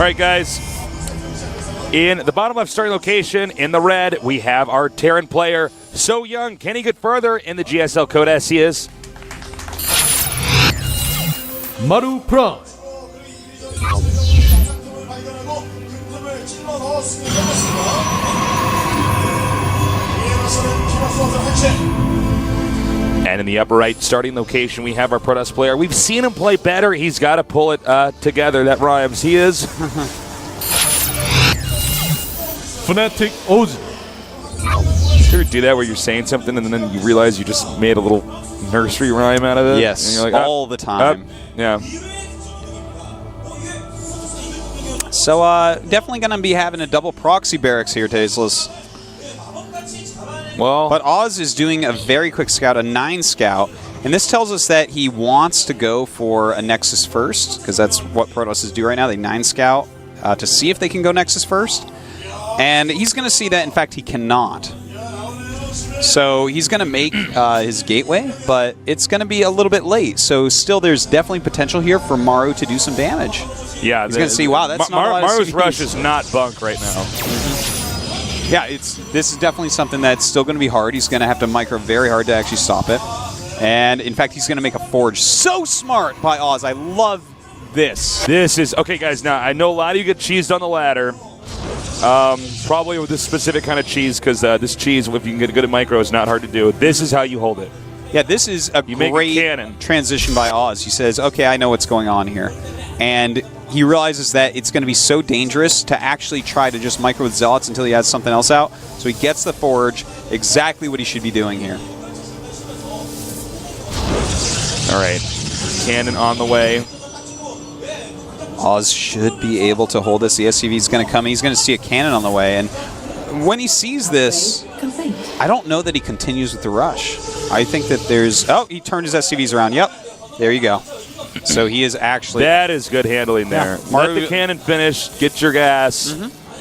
right, guys. In the bottom left starting location, in the red, we have our Terran player. So young, can he get further in the GSL code as he is? Maru Prime. And in the upper right starting location, we have our Protoss player. We've seen him play better. He's got to pull it together. That rhymes. He is. Fnatic Oz. You ever do that where you're saying something and then you realize you just made a little nursery rhyme out of it? Yes, and you're like, all the time. Yeah. So definitely going to be having a double proxy barracks here, Tasteless. Well, but Oz is doing a very quick scout, a 9 scout, and this tells us that he wants to go for a Nexus first, because that's what Protoss do right now. They 9 scout to see if they can go Nexus first, and he's going to see that, in fact, he cannot. So he's going to make his gateway, but it's going to be a little bit late. So still, there's definitely potential here for Maru to do some damage. Yeah, he's going to see, wow, that's not a lot of Maru's CVs. rush is not bunk right now. Yeah, this is definitely something that's still going to be hard. He's going to have to micro very hard to actually stop it. And, in fact, he's going to make a forge. So smart by Oz. I love this. This is... Okay, guys, now, I know a lot of you get cheesed on the ladder. Probably with this specific kind of cheese, because this cheese, if you can get good at micro, is not hard to do. This is how you hold it. Yeah, this is a great transition by Oz. He says, okay, I know what's going on here. And he realizes that it's going to be so dangerous to actually try to just micro with Zealots until he has something else out. So he gets the forge, exactly what he should be doing here. All right, cannon on the way. Oz should be able to hold this. The SCV is going to come. He's going to see a cannon on the way. And when he sees this, I don't know that he continues with the rush. I think that there's... Oh, he turned his SCVs around. Yep, there you go. So he is actually... That is good handling there. Yeah. Let the cannon finish, get your gas.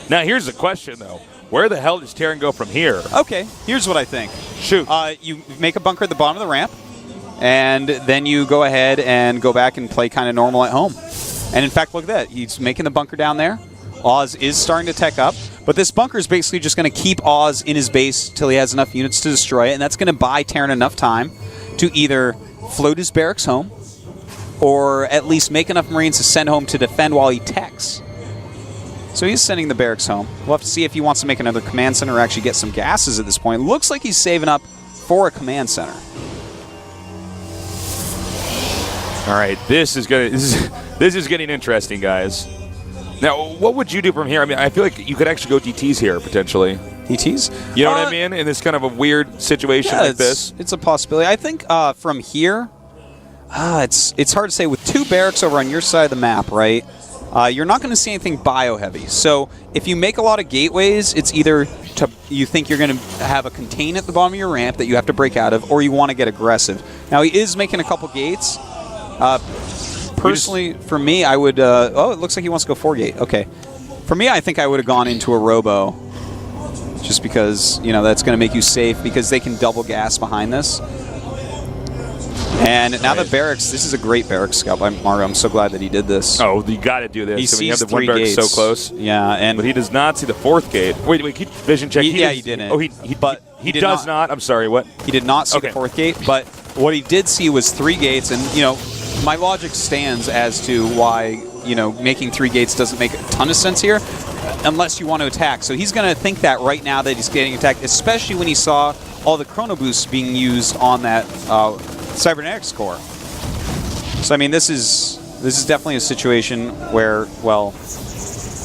Now, here's the question, though. Where the hell does Terran go from here? Okay, here's what I think. Shoot. You make a bunker at the bottom of the ramp, and then you go ahead and go back and play kind of normal at home. And in fact, look at that. He's making the bunker down there. Oz is starting to tech up, but this bunker is basically just going to keep Oz in his base till he has enough units to destroy it, and that's going to buy Terran enough time to either float his barracks home, or at least make enough Marines to send home to defend while he techs. So he's sending the barracks home. We'll have to see if he wants to make another command center or actually get some gases at this point. Looks like he's saving up for a command center. All right, this is getting interesting, guys. Now, what would you do from here? I mean, I feel like you could actually go DTs here, potentially. DTs? You know what I mean? In this kind of a weird situation like this? It's a possibility. I think from here, it's hard to say. With 2 barracks over on your side of the map, right, you're not going to see anything bio-heavy. So if you make a lot of gateways, it's either you think you're going to have a contain at the bottom of your ramp that you have to break out of, or you want to get aggressive. Now, he is making a couple gates. Personally, for me, I would... oh, it looks like he wants to go 4-gate. Okay. For me, I think I would have gone into a robo. Just because, you know, that's going to make you safe, because they can double gas behind this. And now the barracks... This is a great barracks scout by Maru. I'm so glad that he did this. Oh, you got to do this. He sees have the 3 one barracks gates. so close. Yeah, but he does not see the 4th gate. Wait, keep vision check. He didn't. Oh, he does not. I'm sorry, what? He did not see the 4th gate, but what he did see was 3 gates, and, you know, my logic stands as to why, you know, making 3 gates doesn't make a ton of sense here, unless you want to attack. So he's going to think that right now that he's getting attacked, especially when he saw all the chrono boosts being used on that cybernetics core. So I mean, this is definitely a situation where, well,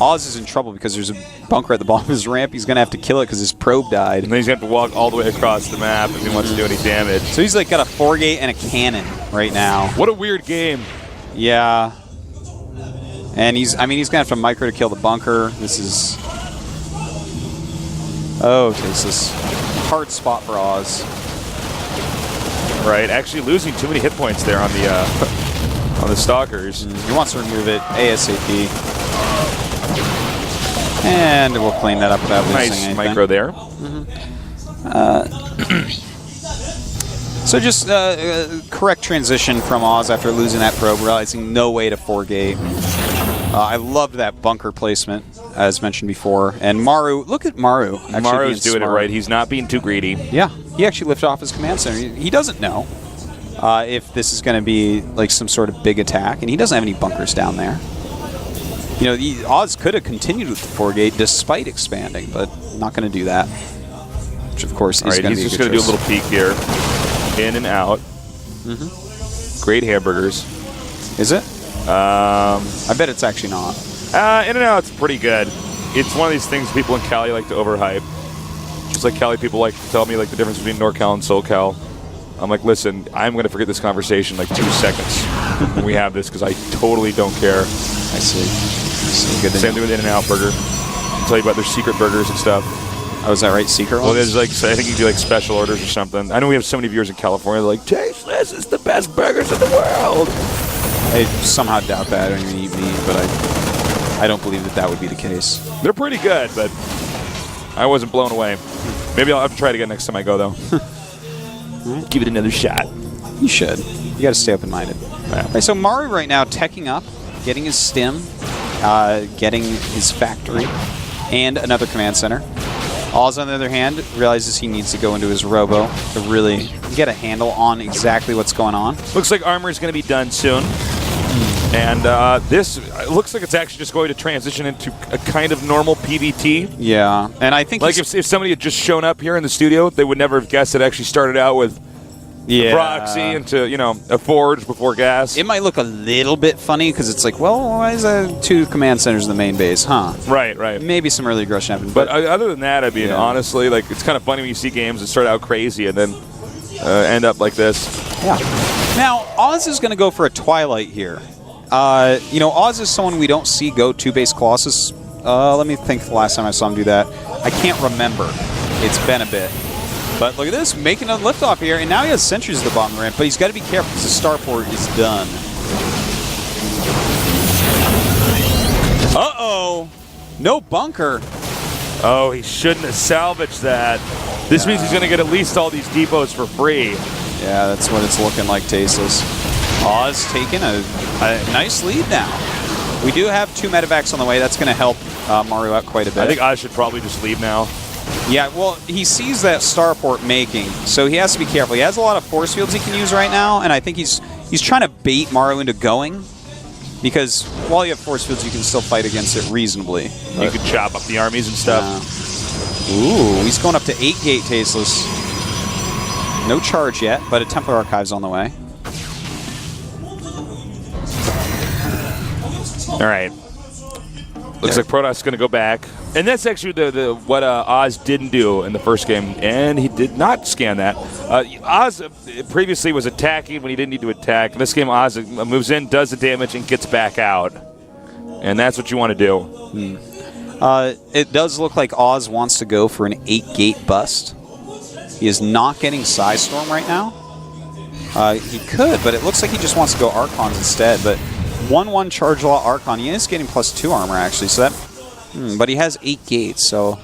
Oz is in trouble because there's a bunker at the bottom of his ramp. He's going to have to kill it because his probe died. And then he's going to have to walk all the way across the map if he wants to do any damage. So he's like got a 4-gate and a cannon right now. What a weird game. Yeah. And he's going to have to micro to kill the bunker. This is... Oh, this is a hard spot for Oz. Right, actually losing too many hit points there on the on the Stalkers. He wants to remove it ASAP. And we'll clean that up without losing anything. Nice micro there. So just correct transition from Oz after losing that probe, realizing no way to 4-gate. I loved that bunker placement, as mentioned before. And Maru, look at Maru. Maru's doing it right. He's not being too greedy. Yeah, he actually lifted off his command center. He doesn't know if this is going to be like some sort of big attack, and he doesn't have any bunkers down there. You know, Oz could have continued with the 4-gate despite expanding, but not going to do that. Which, of course, is going to be he's just going to do a little peek here. In and out. Great hamburgers. Is it? I bet it's actually not. In and out's pretty good. It's one of these things people in Cali like to overhype. Just like Cali people like to tell me like the difference between NorCal and SoCal. I'm like, listen, I'm going to forget this conversation in like 2 seconds when we have this because I totally don't care. I see. Good. Same thing with In-N-Out Burger. I'll tell you about their secret burgers and stuff. Oh, is that right? Secret ones? Well, there's like, I think you do like special orders or something. I know we have so many viewers in California. They're like, taste this, it's the best burgers in the world. I somehow doubt that. I don't even eat meat, but I don't believe that would be the case. They're pretty good, but I wasn't blown away. Maybe I'll have to try it again next time I go, though. Give it another shot. You should. You got to stay open-minded. Yeah. Right, so Maru right now teching up, getting his stim, getting his factory, and another command center. Oz, on the other hand, realizes he needs to go into his robo to really get a handle on exactly what's going on. Looks like armor is going to be done soon. And this looks like it's actually just going to transition into a kind of normal PvT. Yeah, and I think like if somebody had just shown up here in the studio, they would never have guessed it actually started out with proxy into, you know, a forge before gas. It might look a little bit funny because it's like, well, why is that 2 command centers in the main base, huh? Right. Maybe some early aggression happened. But other than that, I mean, honestly, like it's kind of funny when you see games that start out crazy and then end up like this. Yeah. Now, Oz is going to go for a Twilight here. You know, Oz is someone we don't see go 2-base Colossus. Let me think the last time I saw him do that. I can't remember. It's been a bit. But look at this, making a liftoff here, and now he has sentries at the bottom of the ramp, but he's got to be careful because the starport is done. Uh-oh! No bunker. Oh, he shouldn't have salvaged that. This means he's going to get at least all these depots for free. Yeah, that's what it's looking like, Tasteless. Oz taking a nice lead now. We do have 2 medevacs on the way. That's going to help Maru out quite a bit. I think Oz should probably just leave now. Yeah, well, he sees that starport making, so he has to be careful. He has a lot of force fields he can use right now, and I think he's trying to bait Maru into going, because while you have force fields, you can still fight against it reasonably. You can chop up the armies and stuff. Ooh, he's going up to 8-gate Tasteless. No charge yet, but a Templar Archive's on the way. All right. Looks like Protoss is going to go back. And that's actually what Oz didn't do in the first game, and he did not scan that. Oz previously was attacking when he didn't need to attack. In this game, Oz moves in, does the damage, and gets back out. And that's what you want to do. It does look like Oz wants to go for an 8-gate bust. He is not getting Psystorm right now. He could, but it looks like he just wants to go Archons instead. But 1/1 Charge Law Archon, he is getting +2 armor, actually. So that, but he has 8 gates, so...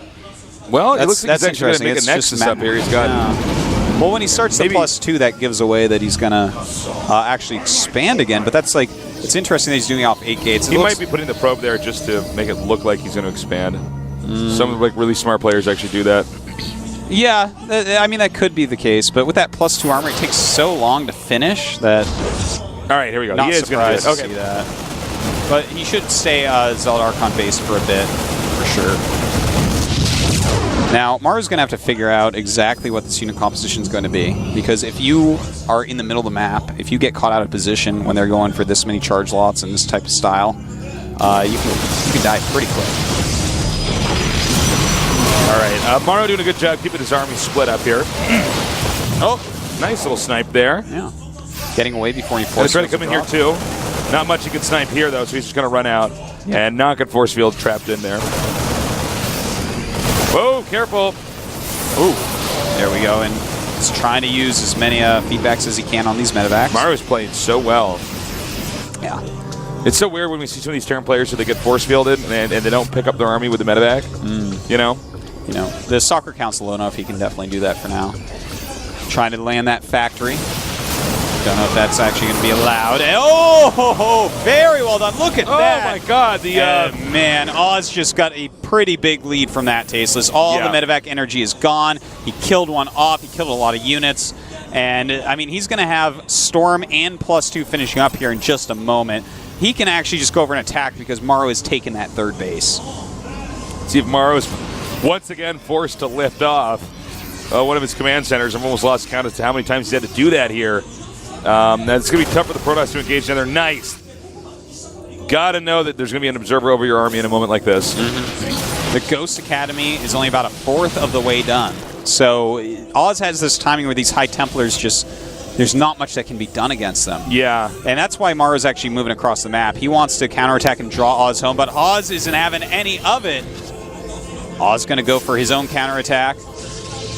Well, it looks like he's actually going to make a Nexus up here. He's got... Well, when he starts the +2, that gives away that he's going to actually expand again. But that's like... It's interesting that he's doing it off 8 gates. He might be putting the probe there just to make it look like he's going to expand. Some like really smart players actually do that. Yeah, I mean, that could be the case. But with that +2 armor, it takes so long to finish that... All right, here we go. Not he is going to see that. But he should stay Zealot Archon based for a bit, for sure. Now, Maru's going to have to figure out exactly what this unit composition is going to be. Because if you are in the middle of the map, if you get caught out of position when they're going for this many charge lots and this type of style, you can die pretty quick. All right, Maru doing a good job keeping his army split up here. Oh, nice little snipe there. Yeah. Getting away before he forces. He's trying to come in here too. Not much he can snipe here though, so he's just going to run out and not get force field trapped in there. Whoa, careful! Ooh, there we go, and he's trying to use as many feedbacks as he can on these medevacs. Maru's playing so well. Yeah. It's so weird when we see some of these Terran players who they get force fielded and they don't pick up their army with the medevac. You know, the soccer counts low enough. He can definitely do that for now. Trying to land that factory. Don't know if that's actually going to be allowed. Oh, very well done. Look at that. Oh, my God. Man, Oz just got a pretty big lead from that Tasteless. All the medevac energy is gone. He killed one off. He killed a lot of units. And, I mean, he's going to have Storm and +2 finishing up here in just a moment. He can actually just go over and attack because Maru has taken that third base. See if Maru's once again forced to lift off one of his command centers. I've almost lost count as to how many times he's had to do that here. That's going to be tough for the Protoss to engage together. Nice. Got to know that there's going to be an observer over your army in a moment like this. The Ghost Academy is only about a fourth of the way done. So Oz has this timing where these High Templars just, there's not much that can be done against them. Yeah. And that's why Maru's actually moving across the map. He wants to counterattack and draw Oz home, but Oz isn't having any of it. Oz going to go for his own counterattack.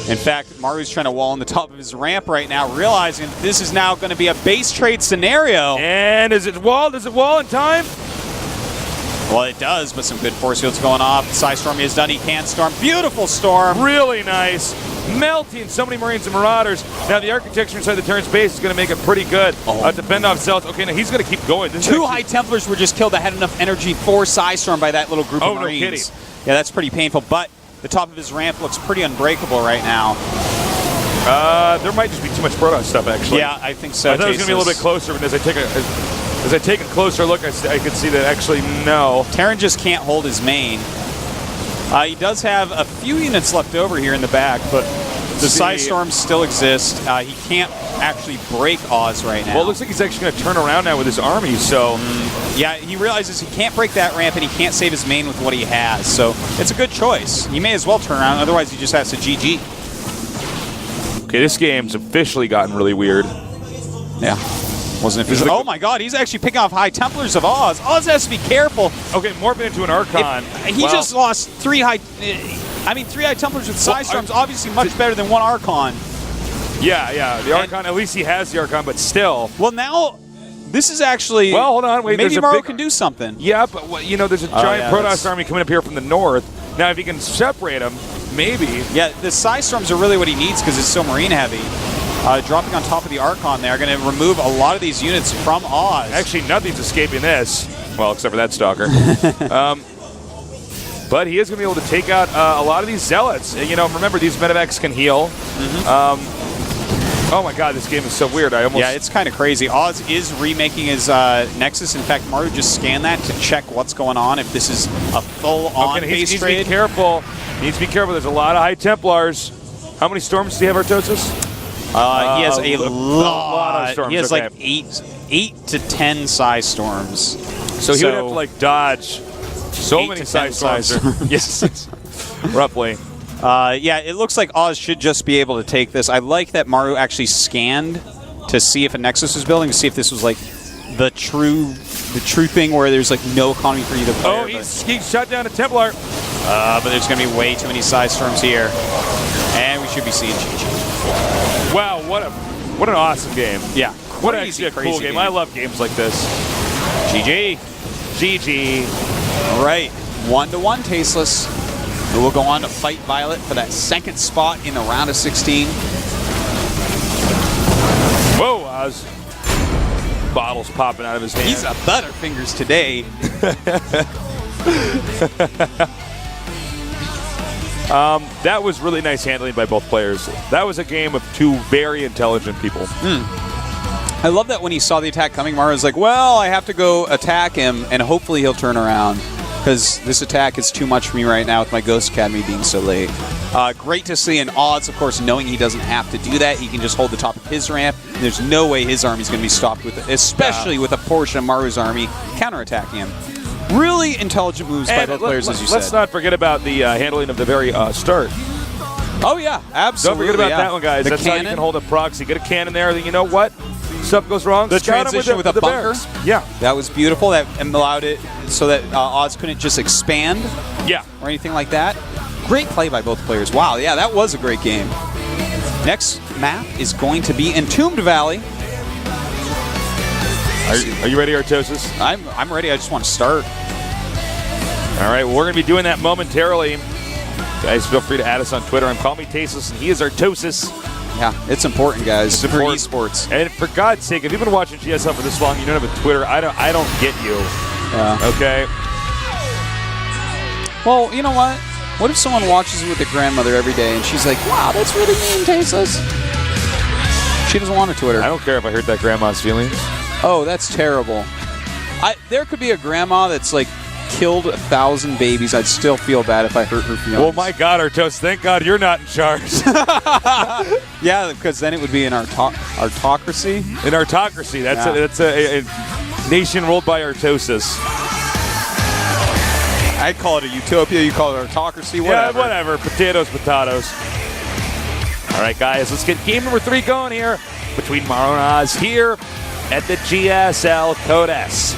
In fact, Maru's trying to wall on the top of his ramp right now, realizing this is now going to be a base trade scenario. And is it wall? Does it wall in time? Well, it does, but some good force fields going off. Psystorm is done. He can storm. Beautiful storm. Really nice. Melting so many Marines and Marauders. Now, the architecture inside the turret's base is going to make it pretty good to fend off cells. Okay, now he's going to keep going. Two High Templars were just killed that had enough energy for Psystorm by that little group of Marines. No kidding. Yeah, that's pretty painful, but the top of his ramp looks pretty unbreakable right now. There might just be too much Protoss stuff, actually. Yeah, I think so. I thought it was going to be a little bit closer, but as I take a closer look, I could see that actually no. Terran just can't hold his main. He does have a few units left over here in the back, but the Psystorms still exist. He can't actually break Oz right now. Well, it looks like he's actually going to turn around now with his army, so... Yeah, he realizes he can't break that ramp and he can't save his main with what he has, so it's a good choice. He may as well turn around, otherwise he just has to GG. Okay, this game's officially gotten really weird. Yeah. Wasn't it? Oh my God, he's actually picking off High Templars of Oz. Oz has to be careful. Okay, morphing into an Archon. He just lost three High Templars with Psystorms, obviously much better than one Archon. Yeah, the Archon, at least he has the Archon, but still. Well, now, this is actually... Well, hold on, wait. Maybe Maru can do something. Yeah, but, there's a giant Protoss army coming up here from the north. Now, if he can separate them, maybe. Yeah, the Psystorms are really what he needs because it's so Marine heavy. Dropping on top of the Archon there, going to remove a lot of these units from Oz. Actually, nothing's escaping this. Well, except for that Stalker. But he is going to be able to take out a lot of these Zealots. Remember, these medevacs can heal. Oh my God, this game is so weird. Yeah, it's kind of crazy. Oz is remaking his Nexus. In fact, Maru just scanned that to check what's going on, if this is a full-on base trade. He needs to be careful. He needs to be careful. There's a lot of High Templars. How many storms does he have, Artosis? He has a lot of storms. He has like 8 to 10 Psystorms. So he would have to dodge so many Psystorms. Yes, roughly. Yeah, it looks like Oz should just be able to take this. I like that Maru actually scanned to see if a Nexus was building, to see if this was like the true thing where there's like no economy for either player. Oh, he shot down a Templar. But there's going to be way too many Psystorms here. And we should be seeing GG. Wow, what an awesome game. Yeah. What actually a cool game. I love games like this. GG. GG. All right. 1-1 Tasteless. Who will go on to fight Violet for that second spot in the round of 16. Whoa, Oz. Bottles popping out of his hand. He's a Butterfingers today. That was really nice handling by both players. That was a game of two very intelligent people. I love that when he saw the attack coming, Maru was like, well, I have to go attack him, and hopefully he'll turn around. Because this attack is too much for me right now with my Ghost Academy being so late. Great to see in Oz, of course, knowing he doesn't have to do that. He can just hold the top of his ramp. There's no way his army's going to be stopped with it, especially with a portion of Maru's army counterattacking him. Really intelligent moves by both players, as you said. Let's not forget about the handling of the very start. Oh, yeah, absolutely. Don't forget about that one, guys. That's cannon. how you can hold a proxy. Get a cannon there, then you know what? Stuff goes wrong. The transition with a bunker. Barracks. Yeah. That was beautiful. That allowed it so that Oz couldn't just expand. Yeah. Or anything like that. Great play by both players. Wow, yeah, that was a great game. Next map is going to be Entombed Valley. Are you ready, Artosis? I'm ready. I just want to start. All right, well, we're going to be doing that momentarily. Guys, feel free to add us on Twitter. I'm Call Me Tasteless, and he is Artosis. Yeah, it's important, guys. It's for important. esports. And for God's sake, if you've been watching GSL for this long, you don't have a Twitter. I don't get you. Yeah. Okay. Well, you know what? What if someone watches it with their grandmother every day and she's like, "Wow, that's really mean, Tasteless." She doesn't want a Twitter. I don't care if I hurt that grandma's feelings. Oh, that's terrible. There could be a grandma that's like killed 1,000 babies. I'd still feel bad if I hurt her feelings. Well, my God, Artos, thank God you're not in charge. Yeah, because then it would be an autocracy. An autocracy. That's a nation ruled by Artosis. I'd call it a utopia. You call it autocracy. Whatever. Yeah, whatever. Potatoes, potatoes. All right, guys, let's get game number 3 going here between Maru and Oz here at the GSL Code S.